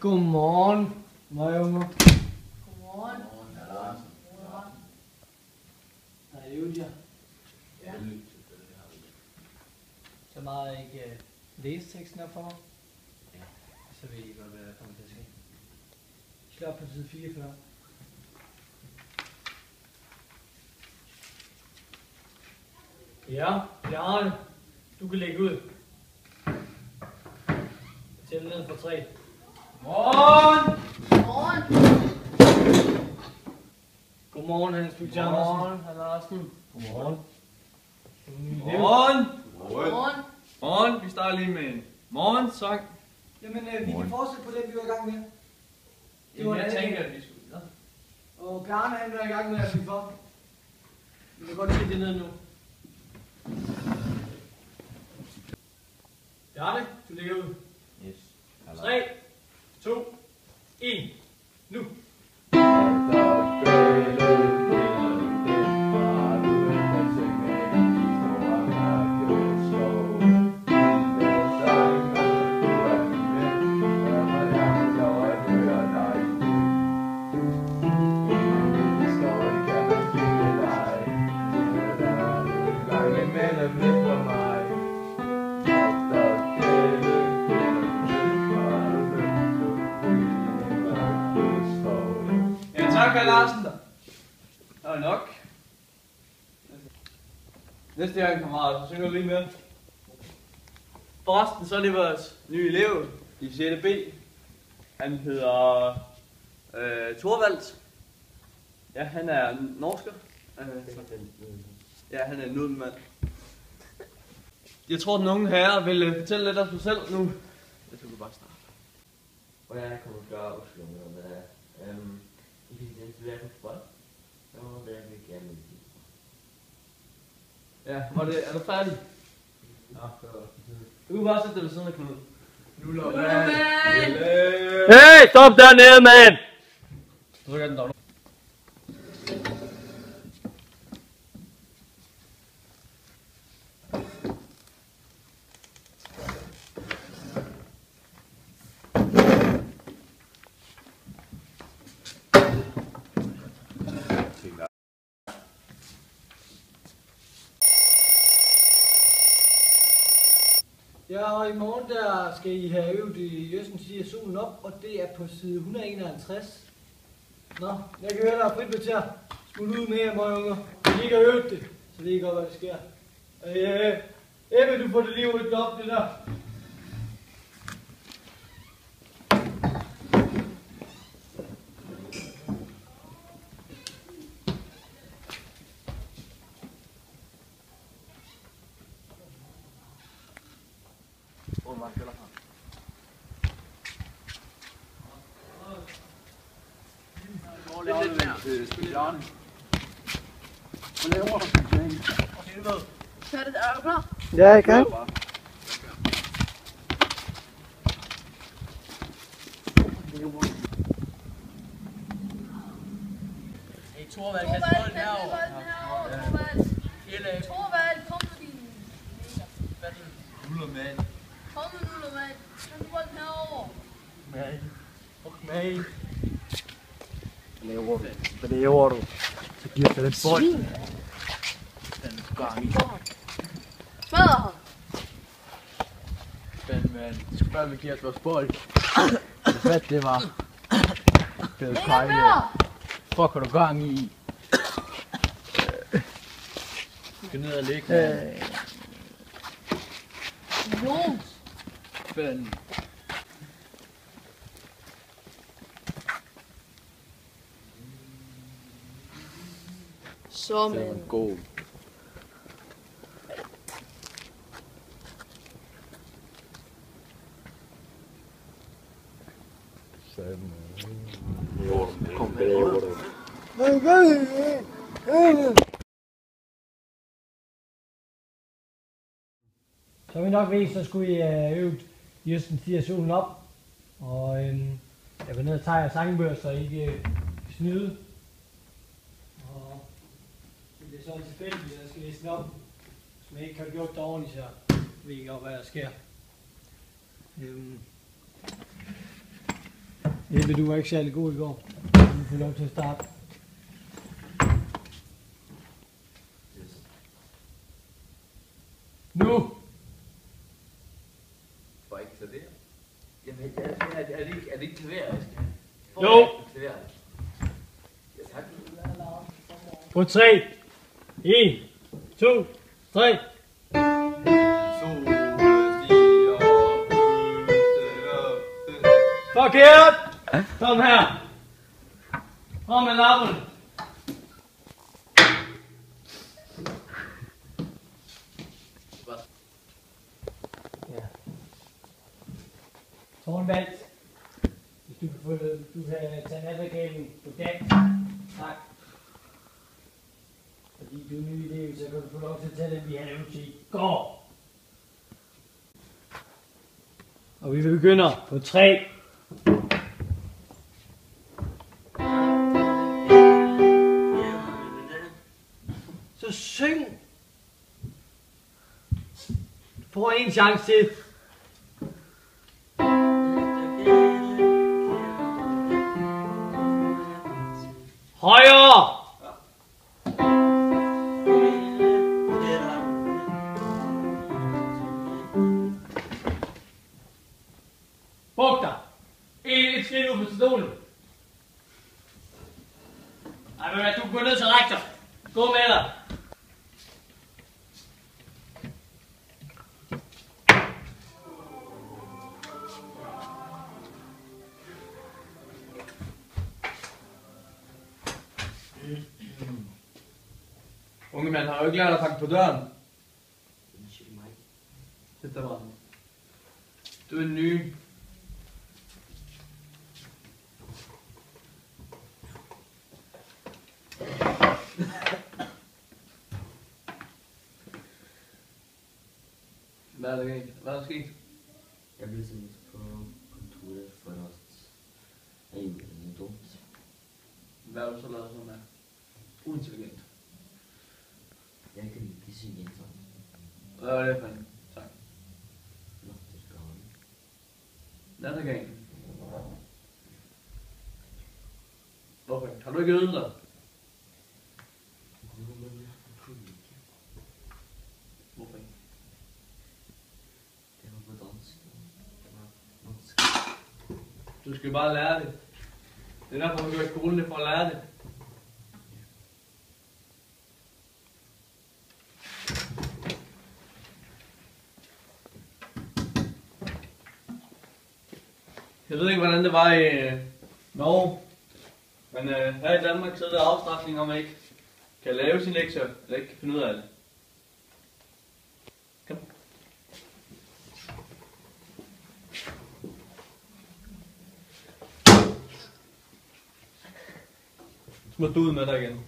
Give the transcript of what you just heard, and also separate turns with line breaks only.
Godmorgen, mig unger.
Godmorgen.
Der er Julia.
Ja.
Så meget ikke læse teksten op for mig.
Ja.
Så ved I godt, hvad der kommer til at ske. Slå op på side 44. Ja, Bjarne. Du kan lægge ud. Tæl ned for 3. Morgen!
Godmorgen.
Godmorgen, Hans Bygge Andersen.
Godmorgen, hr. Larsen.
Godmorgen.
Godmorgen.
Godmorgen.
Morgen. Vi starter lige med en morgensang.
Jamen, vi kan fortsætte på det, vi var i gang med.
Jamen, jeg tænker, at vi skulle videre.
Og Bjarne, han er i gang med at blive for. Vi kan godt se det ned nu. Bjarne, du ligger ud.
Yes.
3, 2, 1, nu.
Tak, hr. Larsen. Der er nok. Næste gang, kammerater, så synger du lige med. Forresten, så er det vores nye elev i 6. B. Han hedder Thorvald. Ja, han er norsker. Ja, han er en nudmand. Jeg tror, den unge herre vil fortælle lidt om sig selv nu. Jeg tror, vi bare starte.
Och jag kommer att dra uppslungen med det. Det finns inte så väldigt fotboll. Och det är mycket musik.
Ja, er du færdig? Ja, du kan bare sætte dig ved siden af Knud.
Nullermand.
Hey, stop dernede, mand!
Så trykker den dog.
Ja, og i morgen der skal I have øvet i Jøssen siger solen op, og det er på side 151. Nå, jeg kan høre, der er frikvarter. Smut ud med jer, møge unger. I ikke har øvet det, så ved I godt, hvad der sker. Ebbe, du får det lige ryddet op, det der.
Så er du klar?
Ja, jeg kan.
Hey, Thorvald,
Thorvald, kast bolden herover. Thorvald, kom med din.
Nullermand.
Kom med Nullermand. Kast bolden herover.
Okay.
Hvad laver du? Så giver jeg den bold.
Smadrer ham.
Men det skulle bare, vi giver os vores bold.
Hvad det var?
Ikke mere.
Fuck, har du gang i? Skal ned og ligge.
Jons.
Fanden.
Så
Det var en god.
Som I nok ved, så skulle I have øvet Jøsten siger solen op. Og jeg går ned og tager sangbøger, så I ikke snyde. Og det er sådan tilfældigt, at jeg skal læse den op. Hvis man ikke har gjort det ordentligt, så ved I godt, hvad der sker. Ebbe, du var ikke særlig god i går. Du får lov til at starte. Nu!
For ikke klaver? Jamen, er det ikke klaver, jeg skal have?
Jo!
Klaver. Ja, tak.
På 3. 1, 2, 3. Forkert! Kom her. Kom med lappen. Ja. Tornvald. Hvis du kan få det, du kan tage nattergalen på dansk. Tak. Fordi du er ny i det, så kan du få lov til at tage den, vi har lavet til i går. Og vi begynder på 3. Så syng. Du får en chance til. Højere. Buk dig. Et skridt ud på stolen. Ej, men du går ned til rektor. Gå med dig.
Unge mand har jo ikke lært at pakke på døren. Sæt dig bare. Du er den nye. Hvad er der galt? Hvad er der sket?
Jeg blev sendt på kontoret for at jeg gjorde noget dumt.
Hvad har du så lavet sådan der? Uintelligent.
Jeg kan ikke blive syg igen sådan.
Hvad er det for en sang?
Nå, det skal holde.
Nattergalen. Hvorfor? Har du ikke øvet dig? Hvorfor ikke?
Det var på dansk. Det var dansk.
Du skal bare lære det. Det er derfor, man går i skolen, det er for at lære det. Jeg ved ikke, hvordan det var i Norge. Men her i Danmark, så er det afstraffning, om man ikke kan lave sin lektier, eller ikke kan finde ud af det. Kom. Smut du ud med dig igen.